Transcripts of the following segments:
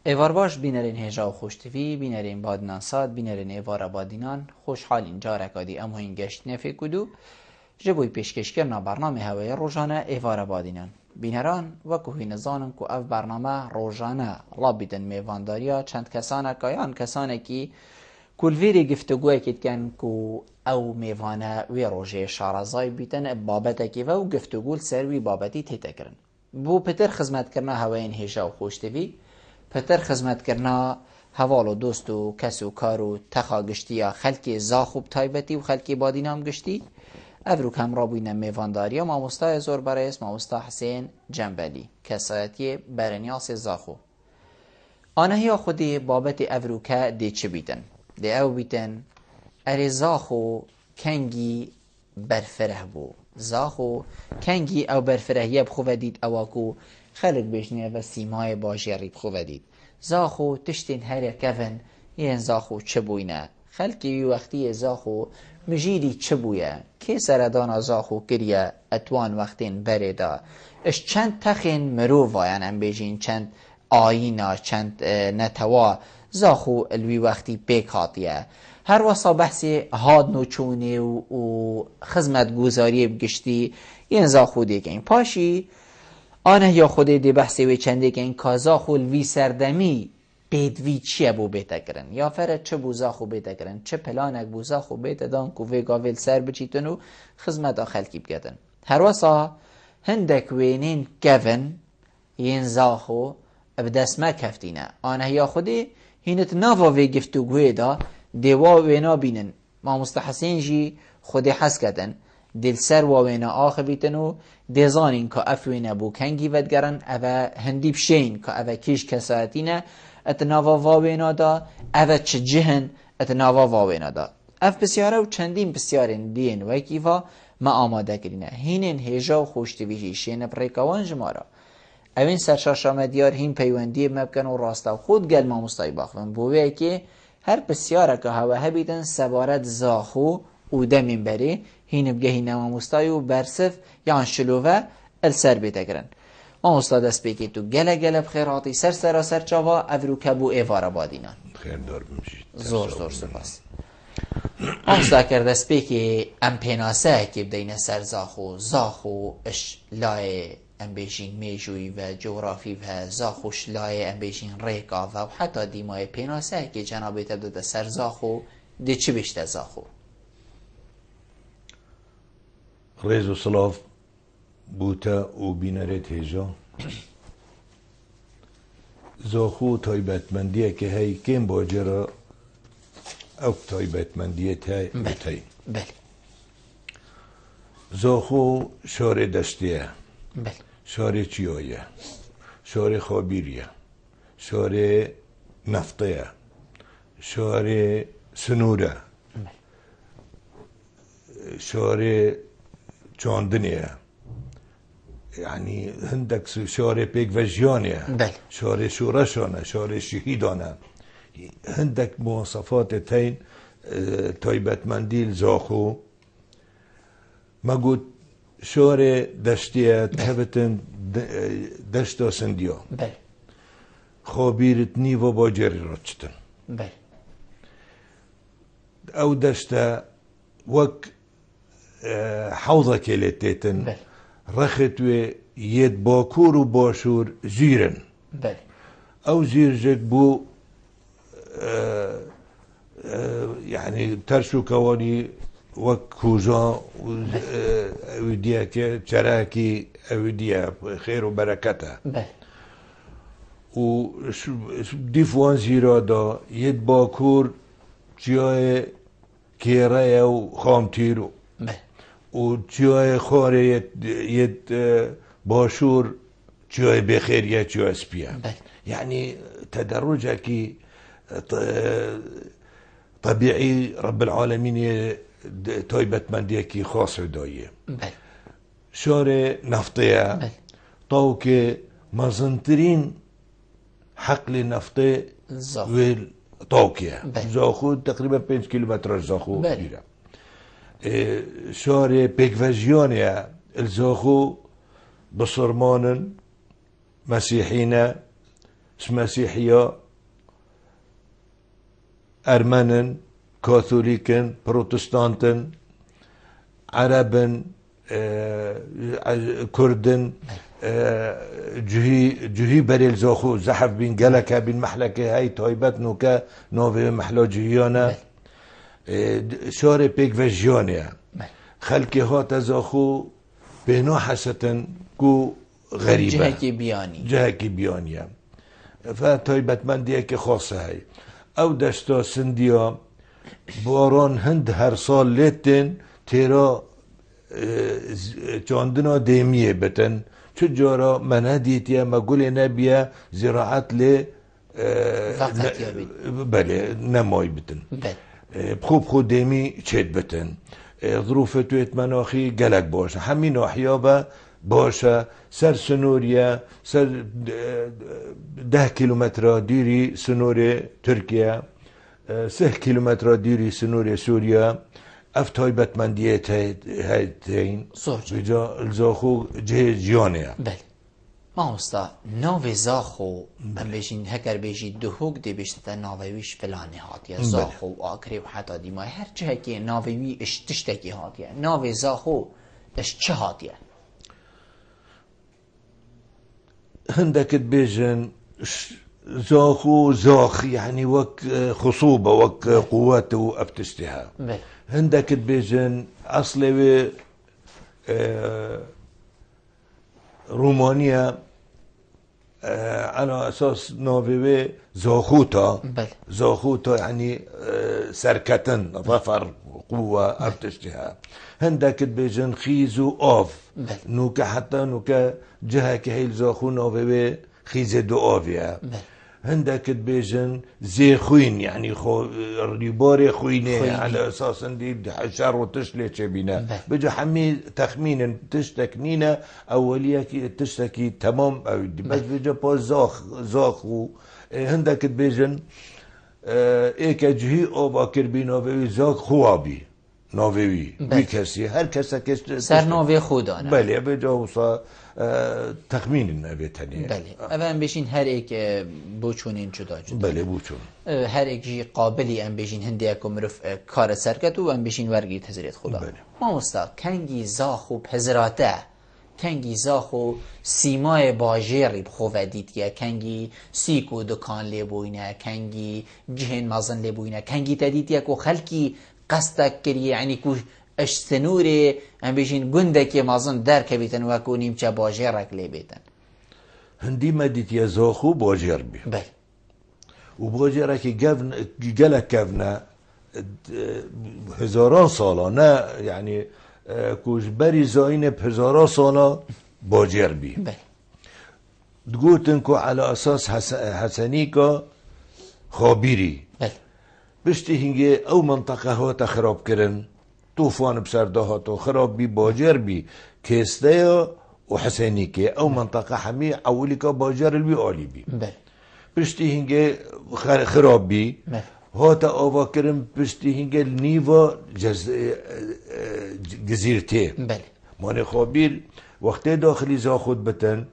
ایوار باش بینرین هجا و خوشتوی بینرین بادنان ساد بینرین ایوار بادینان خوشحالین جارکادی امو این گشت نفی کدو جبوی پیشکش کرنا برنامه هوای روزانه ایوار بادینان بینران وکو هی نزانن که اف برنامه روزانه رابطن میوانداریا چند کسانه که کسانه کی کلویری گفتگوی کت کن که او میوانه وی روژه شارزای بیتن بابته کی و گفتگول سروی بابتی تیتا کرن بو پتر خدمت کرنا هوای هجا و خوشتوی پتر خدمت کرنا حوال و دوست و کس و کار و تخا گشتی یا خلکی زاخوب تایبتی و خلکی بادینام گشتی افرو کم را بوینه میوانداری و ماموستا زور برای اسم ماموستا حسین جنبلی کسایتی برنیاس زاخو آنه یا خودی بابت افرو که دی چه بیتن دی او بیتن اری زاخو کنگی برفره بو زاخو کنگی او برفرهیه بخوه دید اواکو خلق بشنه و سیمای باجری بخوه دید زاخو تشتین هر کفن این زاخو چه بوینه خلقی وقتی زاخو مجیری چه بویه که سردان زاخو کریه اتوان وقتین برده اش چند تخین مروف وایان ام بیجین چند آینا چند نتوا زاخو الوی وقتی پیک هاتیه هر وصا بحثی هاد نوچونه و خدمت گوزاری بگشتی این زاخو دیگه پاشی آنه یا خودی دی بحثی وی چنده که این کازاخو الوی سردمی پیدوی چیه بو بیتا کرن یا فرد چه بوزاخو بیتا کرن چه پلانک بوزاخو بیتا دان که وی گاویل سر بچیتن و خدمت خلکی بگدن هر وصا هندک وینین کفن این زاخو بدست ما کفتینه آنه یا خودی هینت نافا وی گفتگوی دا دیوا وینا بینن ما مستحسین جی خودی حس کدن دل سر و وینا آخه بیتن و دیزانین که افوینا بو کنگی ودگرن اوه هندی بشین که اوه کش کساتینه اتناوا واوینا دا اوه چه جهن اتناوا واوینا دا اف بسیاره و چندین بسیارین دین و کیفا ما آماده کرینه هینین هیجا و خوشتویجی شین پریکوان جمارا اوین سرشاشامه دیار هین پیوندی مبکن و راستا خود گل ما مستای باخون بووی که هر بسیاره که هوا هبیدن سبارت زاخو او دمین بری هین بگه هین ما مستای و برسف یا شلوه السر بیتا کرن ما مستاد است بگی تو گله بخیراتی سر چاوا افرو کبو ایوارا بادینان خیر دار بمشید زور سپاس آمستا کرده است بگی ام پیناسه که بدین سر زاخو اش لای ام بیشین میجوی و جغرافی و زاخوش لای ام بیشین ریکا و حتی دیمای پیناسه که جنابی تبدو سر زاخو دی چی بیشتر زاخو ریز و صلاف بوتا و بینرت هجا زاخو تایبتمندیه که هی کم باجرا او تایبتمندیه های بوتای بله زاخو شار دشتیه بله شار چیایه شار خابیریه شار نفطیه شار سنوره شار چاندنیه يعني هندك شارع بيك فجيانية بل شارع شورشانة شارع شهيدانة هندك مواصفات تين تايبت منديل زاخو ما قلت شارع دشتية تهبتن دشتا سنديا بل خابيرت نيفا باجري راتشتن بل او دشتا وك حوضة كيلتيتن بل رخت و يد باكور و باشور زيرن بل او زيرجك بو يعني ترشو كواني وكوزا وديك شراكي وديا خير وبركته بل و ديفوان زيرا دا يد باكور جاي كيرايا و خامتيرو بل و جای خاره یه باشور جای بخیر یا جای سپیه يعني تدرجه كي طبيعي رب العالمين تايبت منديه كي خاص دايه شارع نفطيه طوكي مازنترين حقل نفطي والطوكيه زاخو تقريبا 5 كيلومتر زاخو كبيره شارع بيكفاجيونيا الزاخو بصرمان مسيحينا مسيحية أرمن كاثوليكن بروتستانتن عربن كردن جهي بريل زاخو زحف بين جلكة بين محلكة هاي تايبت نوكا نوفي محلا جهيانا شاري بيك فيجيانيا خلقي هات زاخو بينو حسن كو غريبة جهكي بيانيا فتايبت من ديكي خاصة هاي او دشتا سنديا باران هند هر سال لیتن تیرا چاندنا دیمیه بتن چجارا منه دیتیه مگول نبیه زراعت لی بله نمای بتن خوب دیمی چید بتن ظروف تویت مناخی گلک باشه همین احیابه باشه سر سنوریا سر 10 کیلومتر دیری سنور ترکیه 3 کیلومتر دیری سنور سوریا افتای بتمندیت هایتین بجا الزاخو جه جیانه بله ما استا ناو زاخو من بیشین هکر بیشی دهوگ دی بیشتر ناویش فلانه هاتیه زاخو آکری و حتی دیما هر جه که ناویش اشتشتکی هاتیه ناو زاخو اش چه هاتیه هندك تبيجن زاخو زاخ يعني وك خصوبة وك قوات وابتشتها هندك تبيجن أصلي رومانيا على أساس نوفي زاخوتا يعني سركتن ظفر قوة ابتشتها هندك تبيجن خيزو أوف نوكا حتى نوكا جهة كهيل زاخو نوفي خيزة دو أوفيا هندك تبيجن زي خوين يعني ريباري خويني على أساس دي حشر وتشلي تشبينا بجا حمي تخمين تشتكنينا أولية تشتكي تمام أو بس بجا باز زاخو هندك تبيجن ايكا جهي او باكر بي نوفي زاك خوابي نوفي بي كسي هر كسا سر نوفي خودانه بله بجا وصا تخمين النوفي تانية بله اولا بيشين هر ايك بوچونين جدا بله بوچون هر ايك جي قابلي ام بيشين هندي اكو مرف كار سركت و ام بيشين ورگي تزريت خدا بله ما مستا کنگی زاخو پزراته کنگی زاخو سیمای باجری بخوادید که کنگی سیکو دکان لبوینه کنگی جهن مازن لبوینه کنگی تدید یک و خلکی قصدک کریه یعنی کو اشتنوره ام بیشین گنده که مازن در کبیتن و کو نیمچه باجرک لبیتن هندی مدید یا زاخو باجر بی بله و باجره که گلک گفنه هزاران ساله نه یعنی کوش بری زاین هزاران ساله باجر بی بله تقولن کو على اساس حسنيكا خابيري بله بشتي هنگي او منطقه هات خراب كرن طوفان بسردهاتو خراب بي باجر بي كيستيا وحسنيكي او منطقه حمي اوليكا باجر البي اولي بي بله بشتي هنگي خراب بي بله هات آوا كرن بشتي هنگي النيفا جزيرتي بله ماني خابير وقتی داخلی زاخود بتن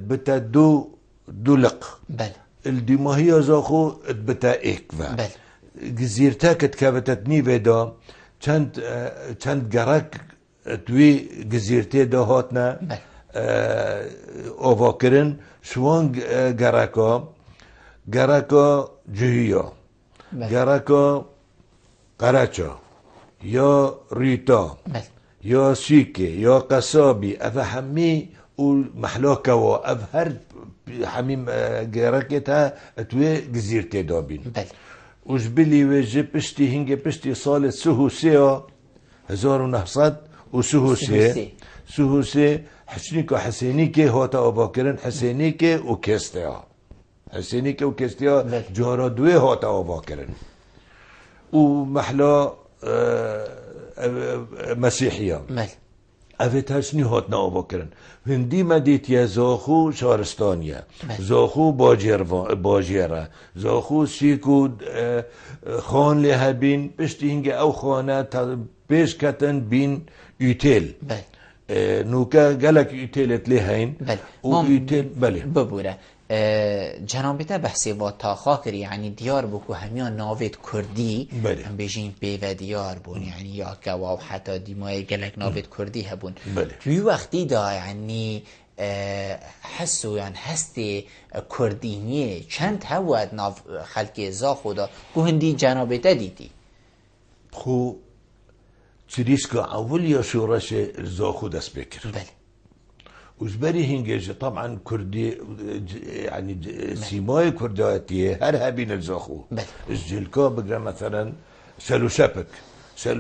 بتا دو لق بله الدماهية زاخو بتا اكفا بله جزيرتا كتكابتت نيفي دا چند گرک توی جزيرتي دا هاتنا بله آواکرن شوان گرکا جهيا گرکا قرچا یا ریتا بله یا سيكي يا قصابي أفا حمي ومحلوكا وأف هر حميم جركتها توي جزيرتي دابين بله وجبلي وجه بشتي هنجي بشتي صالة سهوسيا 1900 سهوسي حسنيكو حسينيكي هوتا أباكرن حسينيكي وكيستيا حسينيكي وكيستيا جارا دوي هوتا أباكرن ومحلا مسيحية بله اوید هشنی هات نه آواکرن هندی مدیت یا زاخو شهرستانیه زاخو باجیره زاخو سیکو خان له بین پشتی هنگه او خانه پیش کتن بین ایتیل بله نوکا گلک ایتیلت له هین بله و ایتیل بله ببوره جنابیتا بحثی و تاخا کری یعنی دیار بکو همیان ناوید کردی هم بیجین پیو دیار بون یعنی یا کواو حتی دیمای گلک ناوید کردی هبون توی وقتی دا یعنی حسو یعنی هستی کردینیه چند هود ناف خلق ازا خودا که هندی جنابیتا دیدی خو تريسكا أول يا شورش زاخو دس بكر بله وزبري هنجز طبعا كردي يعني سيماي كرداتية هر هبين الزاخو الجلكا بقرا مثلا سلو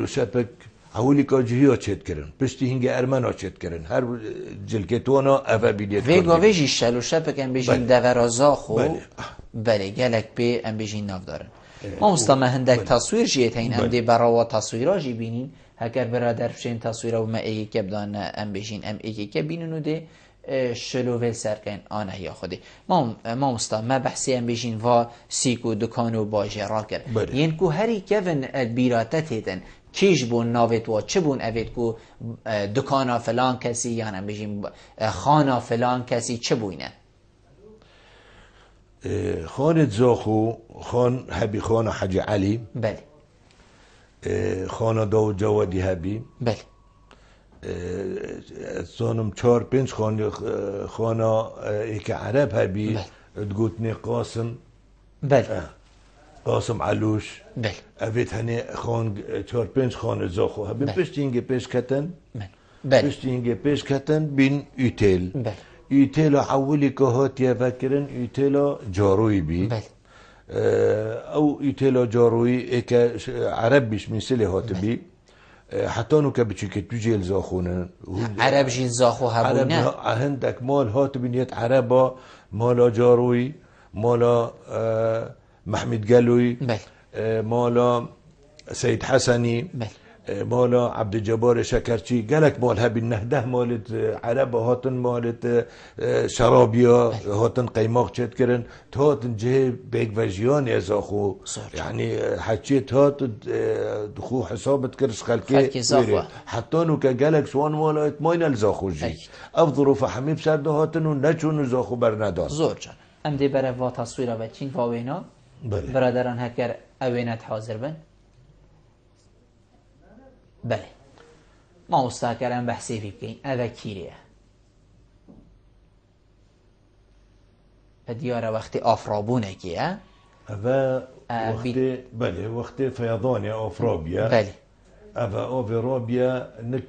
شبك أولي كاجهيا تشت كرن بشتي هنجا أرمانا تشت كرن هر جلكتوانا أفا بيديت ويجا ويجي سلو شبك أم بيجين دورا زاخو بله جالك بي أم بيجين نافدارن ما مستمع هندك تصوير جيت هين أم دي براوا تصويرا جي بينين هكر برادر بشين تصويرا وما ايكي كبدان ام بيجين ام ايكي كبينن وده شلوول سركن آنه یا خودی ما مستمع بحثی ام بيجين و سيكو دكانو باجي راكر ين كو هري كفن البيراتت هيتن كيش بون ناويت و چه بون اويت كو دكانا فلان كسي يعني ام بيجين خانا فلان كسي چه بوينه خانة زاخو خان هبي خانة حاجي علي بله خانه داود جوادی هبی بله سانم 4-5 خانه ایک عرب هبی تقولتني قاسم بله قاسم علوش بله اوید هنی خان 4-5 خانه زاخو هبی پشت اینگه پیش کتن بله پشت اینگه پیش کتن بین ایتیل بله ایتیل حولی که هاتیه فکرن ایتیل جاروی بی بله او ايتيلا جاروي ايكا عرب بيش من سلي هاتبي حتى نو كبتشي كتوجي زاخونه عرب جين زاخو هبونه عرب عندك مال هاتبي نيت عربا مالا جاروي مالا محمد قلوي مالا سيد حسني مالا عبد الجبار شكرتي قالك مال هبي النهده مالت عرب هاتن مالت شرابيا هاتن قيماق تشتكرن هاتن جه بيك فاجيان يا زاخو يعني حكيت هات دخو حسابت كرش خلكي حتى نو قالك سوان مالت ماين الزاخو جي افضلوا فحميب سرد هاتن ونجون زاخو برندار زور جان ام دي برا تصويره بچين واوينا برادران هكر اوينات حاضر بن بله ما مستاكران بحثي في بكين هذا كيريا فديارة وقت أفرابونه كيا هذا وقت بله وقت فيضان أفرابيا بله هذا أفرابيا نك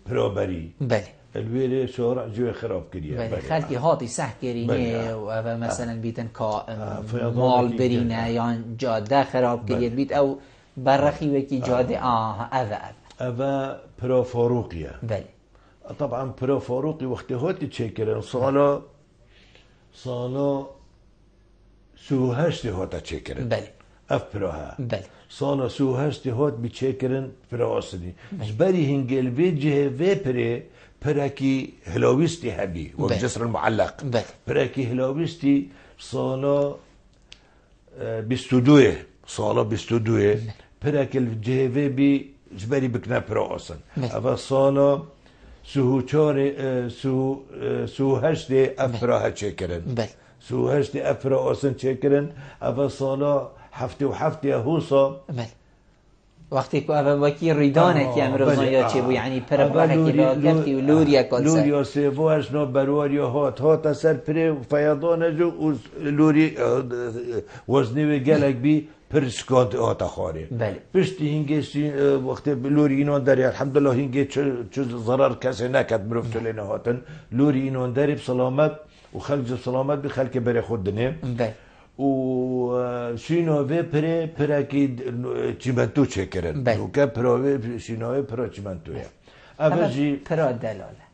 برا بري بله الويلي شارع جوي خراب كريا بله خلقي هاتي سح كرينه وهذا مثلا بيتن مال برينه يعني جاده خراب كريا بيت أو برخي وكي جاده أبا برا فاروقيا بله طبعا برا فاروقي وقت هاتي تشكرن صالا سوهشتي هاتا تشكرن بله اف براها بله صالا سوهشتي هات بتشكرن برا أصلي جبري هنجل فيجه في براكي هلاويستي هبي والجسر المعلق بله براكي هلاويستي صالا بستودوه براكي الجهة في جبري بكنا برا أصلا أفا صالا سو هشتي أفراها تشكرن سو هشتي أفرا أصلا تشكرن أفا صالا حفتي وحفتي أهوصا وقتی که اول وکی ریدانه که امروزان یا چه بو یعنی پر برکی را کفتی و لوریا کلسه لوریا سیواش نو برواریا هات سر پر فیضانه جو لوری وزنی و گلک بی پرسکانت هات خاری پشتی هنگی وقتی لوری اینان داری الحمدلله هنگی چه ضرر کسی نکد مروفت لینه هاتن لوری اینان داری بسلامت و خلق بسلامت بی خلق بری خود دنیم و شینوه پرکی چیمنتو چکرن و که پراوه شینوه پرا چیمنتوه اوجی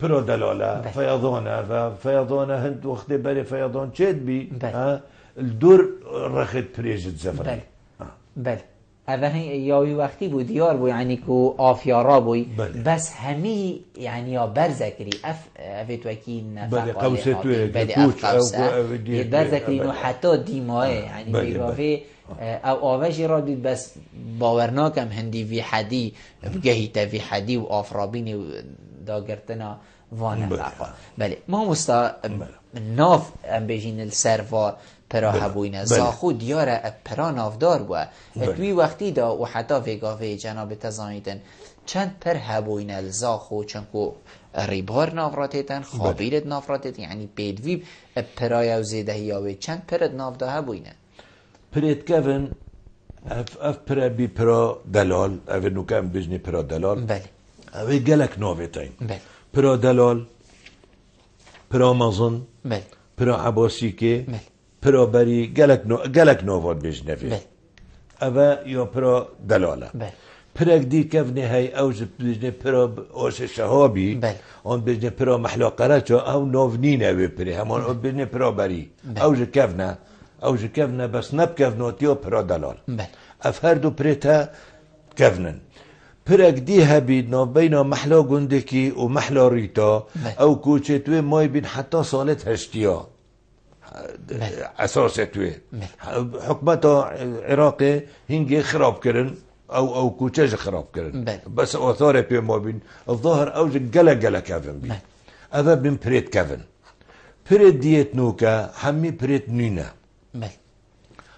پرا دلاله فیضانه هند وقتی بری فیضان چید بی الدور رخت پریجت زفری بله اوه یاوی وقتی بود دیار بو یعنی که آفیارا بوی بس همی یعنی یا برزکری افت وکی بله قوسه توی برزکری نو حتی دیماه یعنی بیگاوه او آوشی را دید بس باورناکم هندی وی حدی بگهی تا وی حدی و آفرابین داگرتنا وانه لقا بله ما مستا ناف ام بجین السر و پرا هبوینه زاخو دیاره پرا نافدار بوه توی وقتی دا و حتی ویگاوی جناب تزانیدن چند پر هبوینه الزاخو چنکو ریبار نافراتیتن خابیرت نافراتیتن یعنی پیدوی پرای او زیده هیاوی چند پرد نافده هبوینه پرید کون اف پرا بی پرا دلال او نوکم بجنی پرا دلال بله اوی گلک ناویتین بله پرا دلال پرا مزن بله پرا عباسیکه بله پرا بری گلک نواد بجنه فی بله اوه یا پرا دلاله بله پرک دی کفنه های اوج بجنه پرا آش شهابی بله آن بجنه پرا محلا قرچه او ناونین اوی پری همان بجنه پرا بری اوج کفنه بس نب کفناتیا پرا دلال بله اف هر دو پریتا کفنن پرک دی هبید ناف بینا محلا گندکی و محلا ریتا او کوچه توی مای بین حتی سالت هشتیا اساس توی حکمت عراق هنگی خراب کرن او کوچه خراب کرن بس آثار پی ما بین الظاهر اوج گله کفن بین اوه بین پریت کفن پریت دیت نوکا همی پریت نینه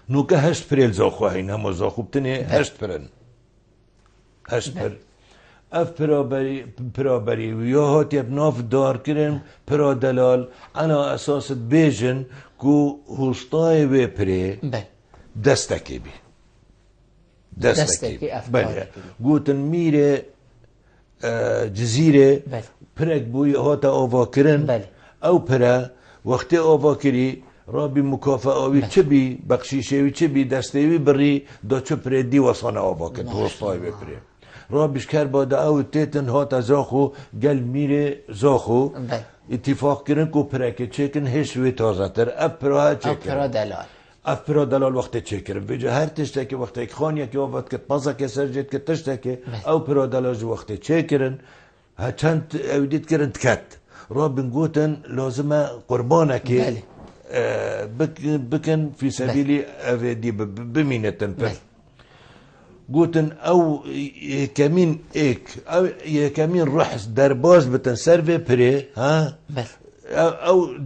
نوکا هشت پریل زاخو هین همه زاخو بتنه هشت پرن هشت پر اف پرابری و یا هاتی بناف دار کرن پرا دلال انا اساس بیجن کو هستای و پری دستکی بی دستکی بله گوتن میره جزیره پرک بوی هاتا آوا کرن او پرا وقتی آوا کری رابی مکافعاوی چه بی بخشیشوی چه بی دستوی بری دا چه پری دی وصانه آوا کرد هستای و پری رابش کر باده او تیتن هاتا زاخو گل میره زاخو اتفاق کرن کو پرکه چکن هشوی تازه تر اپ پرا چکن اف پرا دلال وقتی چکر بجا هر تشته که وقتی خانیه که وقت که پازه که سرجت که تشته که او پرا دلال جو وقتی چکرن ها چند اودید کرن تکت رابن گوتن لازمه قربانه که بکن في سبيل دي بمينتن قوتن او كمين ايك او كمين رحس درباز بتنسرفي بري ها او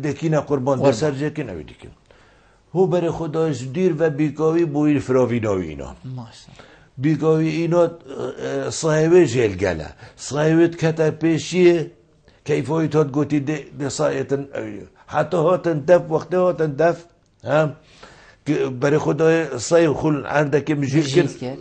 دكينا قربان درسرجه كن او ديكن هو بري خداش دير و بيكاوي بوير فراويناوي اينا بيكاوي اينا صاحبه جيل گله صاحبه كتا پیشيه كيفوي تات قوتي دي صايتن حتی هاتن دف وقتی هاتن دف برای خدای صای خل عندك مجيل كن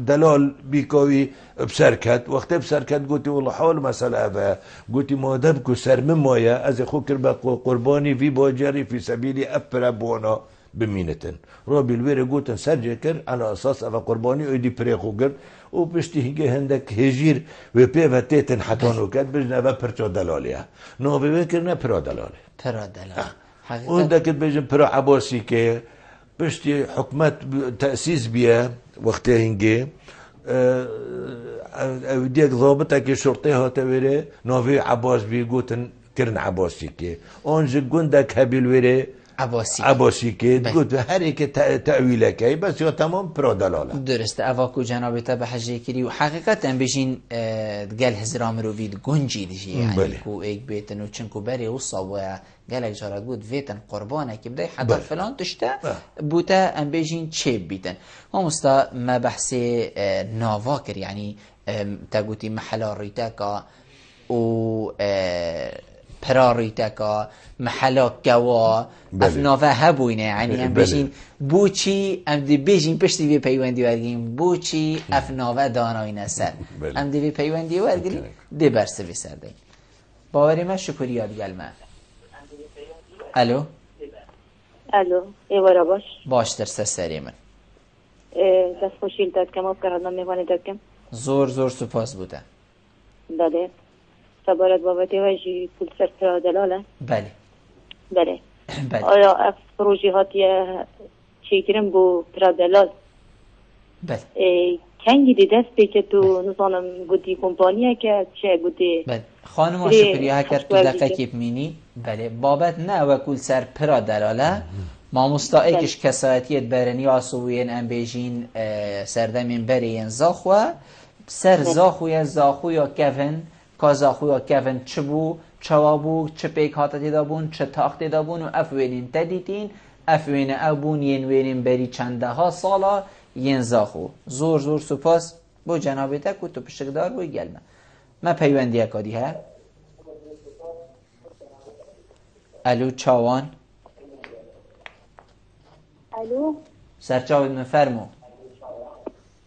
دلال بيكاوي بسركت وقتی بسركت قلتي والله حول مسألة أفا قلتي ما دبكو سر من مايا از خوكر قرباني في باجري في سبيل أبرا بونا بمينتن رابي الويري قلتن سرجكر على أساس أفا قرباني ويدي بريخوكر و پشتی هنگه هندک هجیر و پی و تیتن حتانو کد بجنه و پرچا دلاليه نو ببکر نه پرا دلاله پرا دلال و هندک بجن پرا عباسی که پشتی حکمت تأسیس بیا وقتی هنگه او دیگ ضابطه که شرطه ها تویره نوی عباس بیگوتن کرن عباسی که آنجا گندک هبیل ویره عباسی که گفت هر یک تأویله که بس یا تمام پرا دلاله درسته اواکو جناب تا به حجه کری و حقیقتا بشین گل هزرام رو وید گنجی دیشی یعنی کو ایک بیتن و چنکو بری و صابوه گلک جارت بود ویتن قربانه که بدای حتی فلان تشته بوتا ام بشین چه بیتن هم استا ما بحث ناواکر یعنی تا گوتی محلا ریتاکا و پراریتکا محلا گوا افنافه هبوینه یعنی هم بشین بوچی ام دی بشین پشتی وی پیوندی ورگیم بوچی افنافه داناینه سر ام دی وی پیوندی ورگیم دی برسه وی سر دیم باوری من شکریات گلمه الو ایوارا باش در سری من دست خوشیل داد کم آب کردم میوانی داد کم زور سپاس بوده بله سبارت بابتی هایجی پول سر پرا دلاله بله آیا پروژی هاتی چی کرم بو پرا دلال بله کنگی دی دستی که تو نظانم گودی کمپانیه که چه گودی بله خانم آشکریه کرد تو دقیقی بمینی بله بابت نه و کل سر پرا دلاله ما مستائکش کسایتیت برنی آسوین ام بیجین سردمین برین زاخوه سر زاخوی یا کفن کازا خویا کفن چه بو چوا بو چه پیک هاتا تیدا بون چه تاخت تیدا بون و افوینین تدیتین افوین ابون ین وینین بری چنده ها سالا ین زاخو زور زور سپاس بو جنابه تا که تو پشتگدار بوی گلمه ما پیوندی اکادی ها الو چاوان الو سرچاوید مفرمو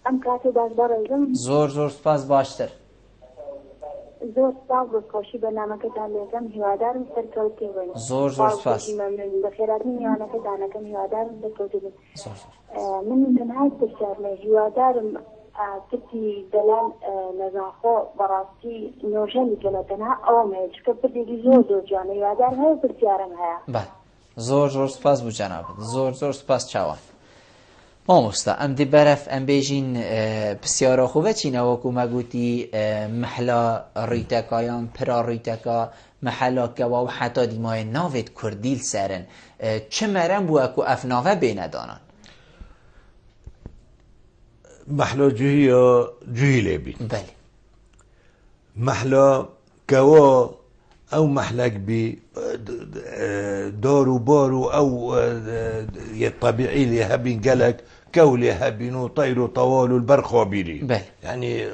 ام کاتو باز بارزم زور زور سپاس باشتر زور سپاس بکاشی برنامه‌تان لازم هوادارم سرکوتی بین زور زور سپاس ممنون بخیرات میانه که دانکم هوادارم سرکوتی بین زور زور من تنها بسیار هوادارم كنتي دلال نزاخو براسي نوجني كلا تنها او ما چکه بدی زور جانه هوادار های بسیارم ها بله زور زور سپاس بو جناب زور زور سپاس چاوان ما مستا ام دی برف ام بیجین بسیارا خوبه چینه وکو مگوتی محلا ریتکا یا پرا ریتکا محلا کوا و حتی دیمای ناوید کردیل سرن چه مرم بو اکو افناوه بینه دانان محلا جهی لبی بله محلا كوا او محلك بي دارو بارو او الطبيعي اللي هبين قالك كولي هبين وطير طوال البرخ بيلي بل. يعني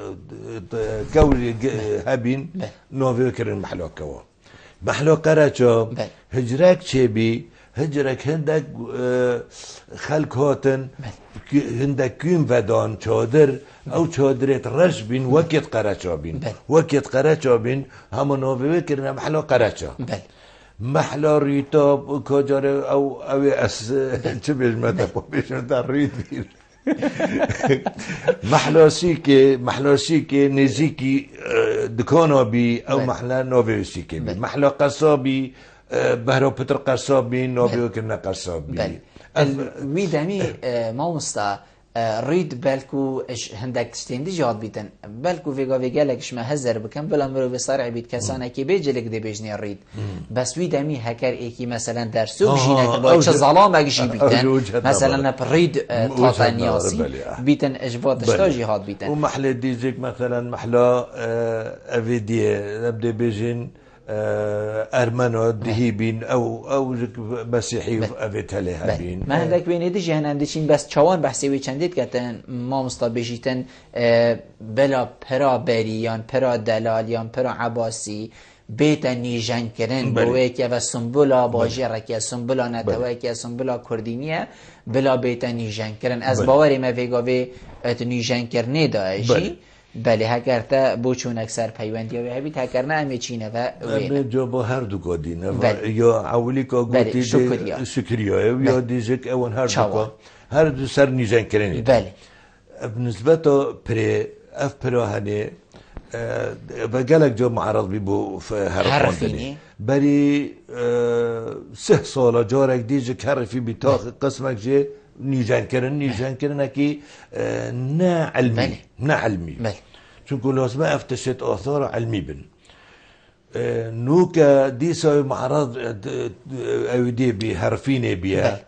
كولي هبين نوفيكر المحلو كوا محلو قراتشو هجراك شبي هجرك هندك خلق هاتن هندك كيم فدان چادر او چادرت رش بين وكت قراتشو بين وكت قراتشو بين هم نوفيكر محلو قراتشو محلا ریتا کجاره او چه بجمته پا بشن در رید بیر محلاسی که نزیکی دکانا بی او محلا نوویسی که بی محلا قصابی بهرا پتر قصابی نوویو کرنا قصابی وی دمی ما مستا رید بلکو هندک ستیندی جاد بیتن بلکو ویگا لکش ما هزر بکن بلا مرو بسرع بیت کسانه که بیجلک دی بجنی رید بس وی دمی هکر ایکی مثلا در سوق جینه که باید چه ظلام اگشی بیتن مثلا نپ رید تاتانیاسی بیتن اجبات اشتا جهاد بیتن و محل دیجک مثلا محلا اویدیه نبده بجن ارمنو دهيبين او مسيحي افيتالي هابين ما عندك بين دي جهنندشين بس چوان بحثي وي چنديت كتن ما مستبيجيتن بلا پرا بريان پرا دلاليان پرا عباسي بيت نيجان كرن بويك و سنبولا باجرك سنبولا نتويك سنبولا كردينيه بلا بيت نيجان كرن از باوري ما ويگاوي ات نيجان كرني داجي بله هکرتا بوچون اکثر پیوندی و هبیت هکر نه امی چینه و امی جو با هر دو گادینه یا اولی که گوتی شکریه یا دیجک اون هر دو هر دو سر نیجن کرنی بله بالنسبه تو پری اف پراهنه و گلک جو معرض بی بو هرفانی بری 3 ساله جارک دیجک حرفی بیتاق قسمک جه نیجن کردن که نه علمی چونکه لازمه افتشت آثار علمی بن نوکا دیسای معرض اویدی بی حرفینه بیا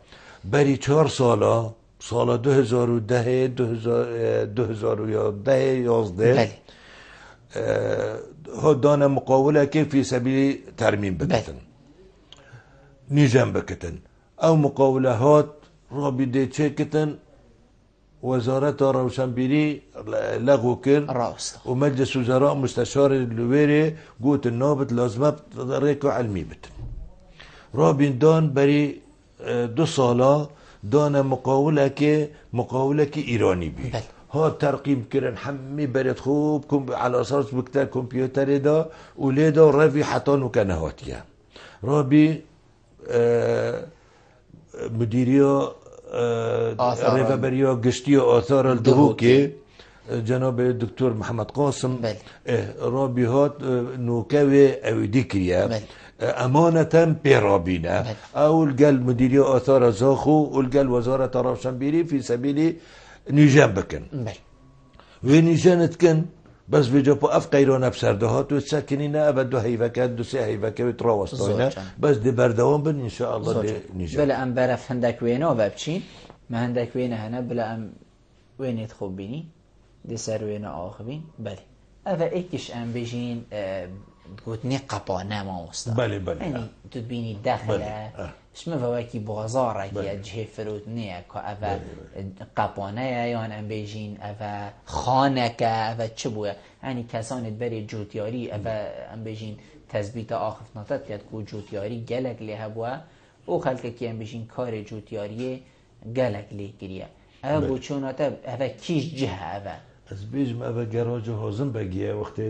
بری 4 ساله سال 2010 2011 ها دانه مقاوله که فی سبیل ترمیم بکتن نیجن بکتن او مقاوله هات رابطه چه کتن وزارت روشنبیری لغو کرد و مجلس وزراء مستشار لویره گوت نابت لازمه ریکو علمی بتن رابین دان بری 2 ساله دان مقاوله که ایرانی بی ها ترقیم کردن همه برد خوب على اساس بکتر کمپیوتر دا و لیدا روی حتی نکنهاتیه رابی مدیریا ریفابریا گشتی آثار الدهوکی جناب دکتر محمد قاسم رابیات نوکوی اویدی کریا امانتا پیرابینه اول گل مدیریا آثار زاخو اول گل وزارت روشنبیری فی سبیل نیجان بکن و نیجانت کن بس بجا پا اف قیران بسرده ها تو سکنی نه ابد 2 هیوکه 2 3 هیوکه و تراوستاینه بس دی بردوان بن انشاءالله دی نیجان بله ام برف هندک وینه و ببچین ما هندک وینه هنه بله ام وینت خوب بینی دی سر وینه آخ بین بله اوه ایکش ام بجین گوتنی قپانه ما مستا بله بله یعنی تو بینی داخله شما وکی بازاره که جه فرود نیه که اوه قپانه یا ام بجین اوه خانه که اوه چه بوه یعنی کسانت بری جوتیاری اوه ام بجین تثبیت آخف ناتت کرد که جوتیاری گلک لیه بوه او خلقه که ام بجین کار جوتیاری گلک لیه گریه اوه بوچوناته اوه کیش جه اوه از بيجم أبا جراجة هوزن بقية وقت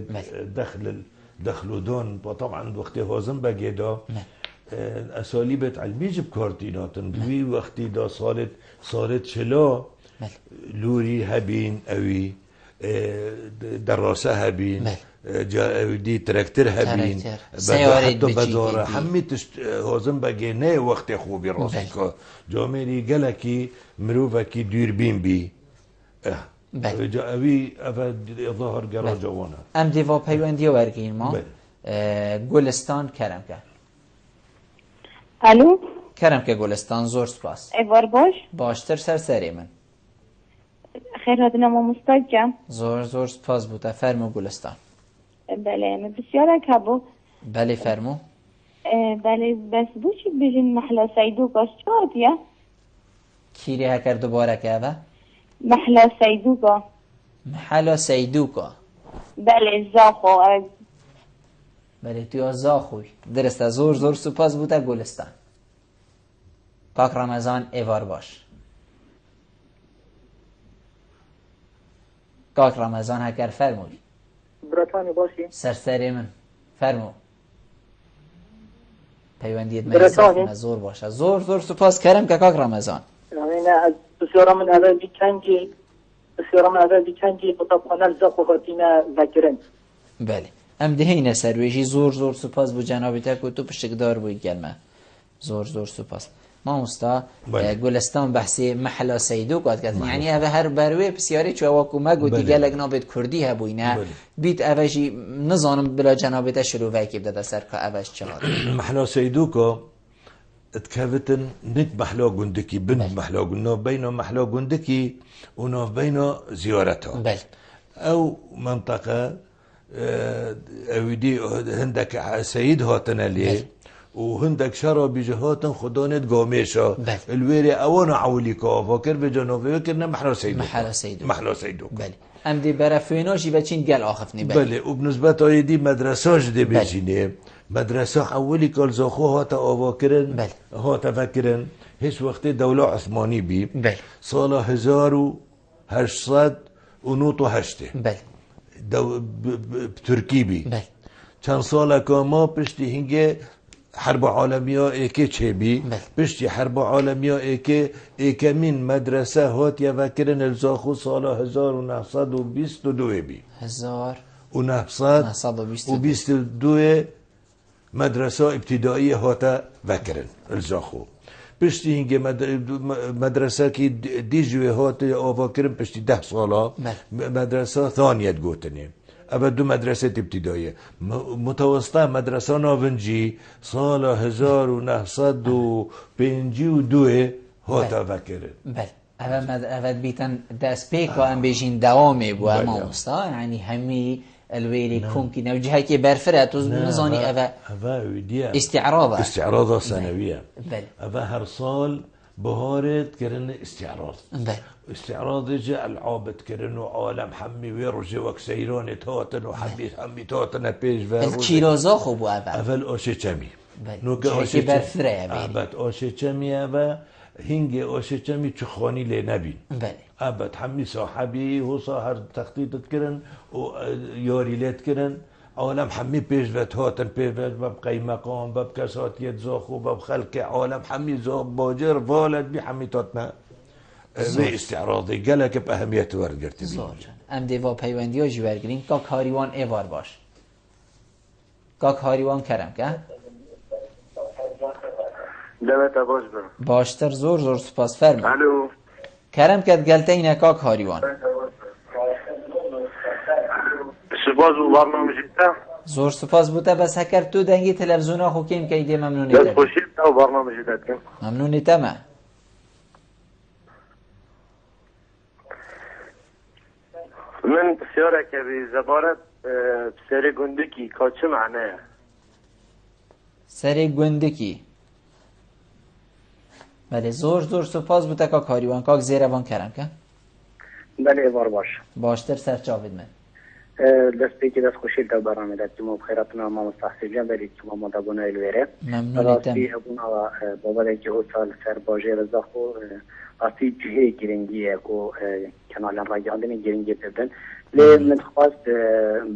دخلوا دون وطبعا وقت هوزن بقية دا أساليب علمية بكارتينات بوي وقت دا صارت شلا لوري هبين أوي دراسة هبين دي تراكتر هبين حتى بزارة همي هوزن بقية نه وقت خوبي راسك جامعي قلكي مروفكي دوربين بي اوی ظاهر گرا جوانه ام دیوا پیوندی ورگین ما گلستان کرم که الو کرم که گلستان زور سپاس ایوار باش باشتر سری من خیر هدنا ما مستجم زور سپاس بوده فرمو گلستان بله من بسیار کبو بله فرمو بله بس بوشی بجین محلا سیدو کاش چهات یا کیری هکر دوباره که اوه محلا سیدوکا محلا سیدوکا بله زاخو بله توی زاخوی درسته زور سپاس بوده گلستان پاک رمضان ایوار باش کاک رمضان هکر فرموی براتانی باشی سرسری من فرمو پیوندیت مریضا زور باشه زور سپاس کرم که کاک رمضان نه بسیار من اول بیچنگی مطابقانه الزاق و خاتینه ذکرن بله ام دهینه سرویشی زور سپاس بو جنابی تک و تو پشتکدار بوی گلمه زور سپاس ما مستا گلستان بحثی محلا سیدو قد کرد یعنی اوه هر بروی بسیاری چو واکو مگو دیگه لگنابت کردی هبوی نه بیت اوهشی نزانم بلا جنابی تا شروع ویکی بده سر که اوهش چهار محلا سیدو که اتكافتن نت محلا جندكي بنت محلا جندكي بينه محلا جندكي ونوف بينه زيارته او منطقة او دي هندك سيد هاتنا ليه وهندك شرى بجهات خدانت قاميشة الويري اوانا عوليكا فاكر بجانوفي كرنا محلا سيدو بله ام دي برافينوشي بچين قال آخفني بله وبنسبة دي مدرساش دي بجيني مدرسة أولي كل زخوها تأواكرن هاتا فكرن هش وقت دولة عثماني بي صالة 1808 بتركي بي كان صالة كاما بشتي هنجي حرب عالمية ايكي چه بي بشتي حرب عالمية ايكي من مدرسة هات يفكرن الزاخو صالة 1922 بي 1922 مدرسة ابتدائية هاتا وكرن الزاخو بشتي هنجي مدرسة كي ديجوي هاتا آواكرن بشتي 10 سالة مدرسة ثانية تقوتني أبا دو مدرسة ابتدائية متوسطة مدرسة نافنجي سالة 1952 هاتا وكرن بل أبا بيتن داس بيكو أم بيجين دوامي بو أما مستا يعني همي الويلي كونكي نوجهها كي برفرات نظاني أبا استعراضة سنوية أبا هر صال بهارت كرن استعراض استعراض جاء العابد كرنو عالم حمي ويرجي وكسيران تاتن وحمي تاتن بيج الكيلوزا خوبو أبا الأوشي چمي نوكا أوشي برفرة أبا أوشي چمي أبا هنگي أوشي چمي چخواني لنبين أبد حمي صاحبي هو صاحر تخطيط كرن وياري ليت كرن عالم حمي بيجفت هاتن بيجفت ببقي مقام ببكسات يتزاخو ببخلق عالم حمي زاخ باجر فالت بي حمي تاتنا بي استعراضي قالك بأهمية ورقرت بي ام ديوا پیوندی ها جوارگرین کاک هاریوان ایوار باش کاک هاریوان کرم که دمت باش برم باشتر زور سپاس فرمی الو کرم کد گلته اینه کاک هاریوان سپاس بو برنامه جیتا زور سپاس بوده بس هکر تو دنگی تلفزیون ها خوکیم که ایده ممنونی تمه خوشید او برنامه جیتا کم ممنونی تمه من بسیاره که بی زبارت سری گندکی که چه معنیه؟ سری گندکی. بله زور سپاس بوده که کاریوان که زیروان کرم که؟ بله ایوار باش. باشتر سر چاوید من. دست پیکی دست خوشیل تا برنامه داد که ما بخیراتنا ما مستحصیل جان بری که ما مدابونه الویره. ممنونیتم. راستی ابونا و بابا که او سال سر باجه رزا خو راستی جهه گرنگیه که کنال را گردن گرنگی بدن. لی من خواست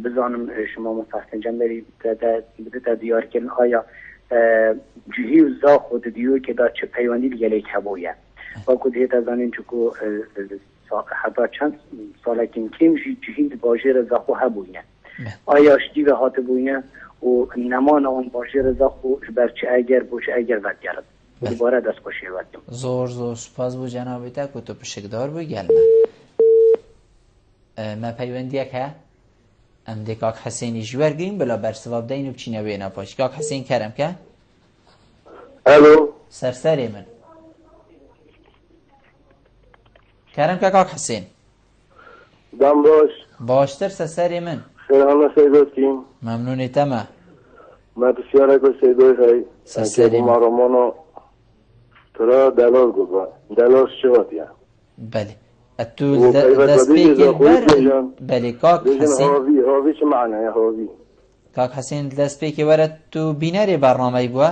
بزنم شما مستحصیل جان بری تا دیار کن آیا جهی و زا خود دیو که دا چه پیوانی دیگه هبویه و که دیت از آنین چکو حتی چند ساله کم جهی باجه رزا خو هبویه آیا شدی و هات بویه و نمان آن باجه رزا خو برچه اگر بوچه اگر ود گرد و دوباره دست خوشی ودیم زور سپاس بو جنابی تا که تو پشکدار بو گلمه ما پیوندی یک ها ام دی کاک حسینی جوار گیم بلا برسواب دین و بچینه بینا پاش کاک حسین کرم که الو سرسری من کرم که کاک حسین دم باش باشتر سرسری من خیرانه سیدوت کیم ممنونی تمه ما بسیاره که سیدوی خیلی سرسری من مارمانو ترا دلال گفت دلال شوات یا بله اتو دست پیکر بر بله کاک حسین هاوی چه معنی هاوی کاک حسین دست پیکر برد تو بیناری برنامه بوا